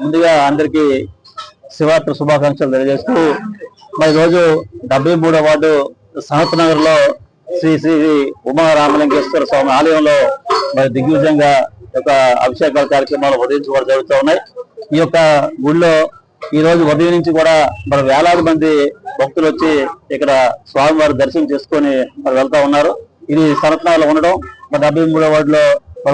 ముందుగా అందరికీ శివరాత్రి శుభాకాంక్షలు తెలియజేస్తూ మరి రోజు 73వ వార్డు సనత్ నగర్ లో శ్రీ శ్రీ ఉమా రామలింగేశ్వర స్వామి ఆలయంలో మరి దిగ్విజయంగా ఒక అభిషేకాల కార్యక్రమాలు ఉదయం కూడా జరుగుతూ ఉన్నాయి. ఈ యొక్క గుడిలో ఈ రోజు ఉదయం నుంచి కూడా మరి వేలాది మంది భక్తులు వచ్చి ఇక్కడ స్వామివారి దర్శనం చేసుకొని మరి వెళ్తా ఉన్నారు. ఇది సనత్ నగర్ లో ఉండడం మరి 73వ వార్డులో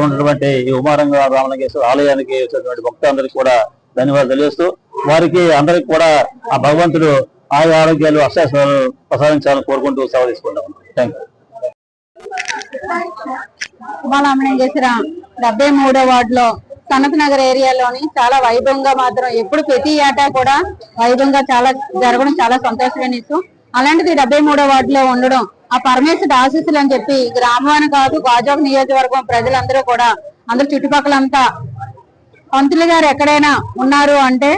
ఉన్నటువంటి ఈ ఉమారంగ రామలింగేశ్వర ఆలయానికి వచ్చినటువంటి భక్తులందరికీ కూడా ధన్యవాదాలు తెలియజేస్తూ వారికి అందరికి కూడా ఆ భగవంతుడు ఆయా ఆరోగ్యాలు అష్టాలు ప్రసాదించాలని కోరుకుంటూ సెలవు తీసుకుంటాం. Thank you. ఉమారామలింగేశ్వర 73వ వార్డులో సనత్ నగర్ ఏరియాలోని చాలా వైభవంగా మాత్రం ఎప్పుడు ప్రతి ఏటా కూడా వైభవంగా చాలా జరగడం చాలా సంతోషమైన విషయం. అలాంటిది 73వ వార్డులో ఉండడం ఆ పరమేశ్వరుడు ఆశీస్సులు అని చెప్పి గ్రామాన్ని కాదు గాజువాక నియోజకవర్గం ప్రజలందరూ కూడా అందరూ చుట్టుపక్కలంతా పంతులు గారు ఎక్కడైనా ఉన్నారు అంటే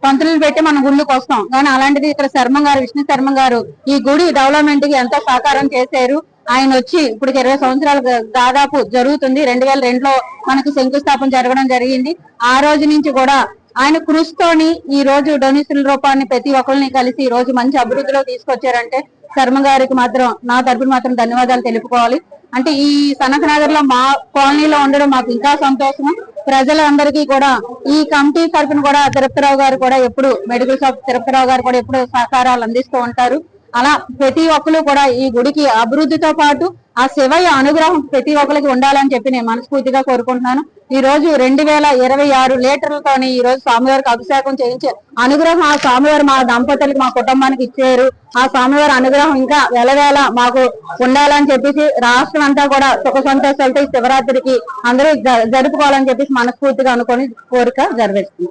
పంతులు పెట్టి మన గుళ్ళకి వస్తాం. కానీ అలాంటిది ఇక్కడ శర్మ గారు విష్ణు శర్మ గారు ఈ గుడి డెవలప్మెంట్ కి ఎంతో సహకారం చేశారు. ఆయన వచ్చి ఇప్పుడు 20 సంవత్సరాలు దాదాపు జరుగుతుంది. 2002లో మనకి శంకుస్థాపన జరగడం జరిగింది. ఆ రోజు నుంచి కూడా ఆయన కృషితోని ఈ రోజు డొనేషన్ రూపాన్ని ప్రతి ఒక్కరిని కలిసి ఈ రోజు మంచి అభివృద్ధిలో తీసుకొచ్చారంటే శర్మ గారికి మాత్రం నా తరపున మాత్రం ధన్యవాదాలు తెలుపుకోవాలి. అంటే ఈ సనత్ నగర్ లో మా కాలనీలో ఉండడం మాకు ఇంకా సంతోషం. ప్రజలందరికీ కూడా ఈ కమిటీ తరపున కూడా తిరుపతిరావు గారు కూడా ఎప్పుడు మెడికల్ షాప్ తిరుపతిరావు గారు కూడా ఎప్పుడు సహకారాలు అందిస్తూ ఉంటారు. అలా ప్రతి ఒక్కరు కూడా ఈ గుడికి అభివృద్ధితో పాటు ఆ శివయ్య అనుగ్రహం ప్రతి ఒక్కరికి ఉండాలని చెప్పి నేను మనస్ఫూర్తిగా కోరుకుంటున్నాను. ఈ రోజు 2026 లీటర్లతోని ఈ రోజు స్వామివారికి అభిషేకం చేయించే అనుగ్రహం ఆ స్వామివారు మా దంపతులకి మా కుటుంబానికి ఇచ్చారు. ఆ స్వామివారి అనుగ్రహం ఇంకా వెలవేళ మాకు ఉండాలని చెప్పేసి రాష్ట్రం అంతా కూడా సుఖ సంతోషాలతో ఈ శివరాత్రికి అందరూ జరుపుకోవాలని చెప్పేసి మనస్ఫూర్తిగా అనుకొని కోరిక జరవేస్తుంది.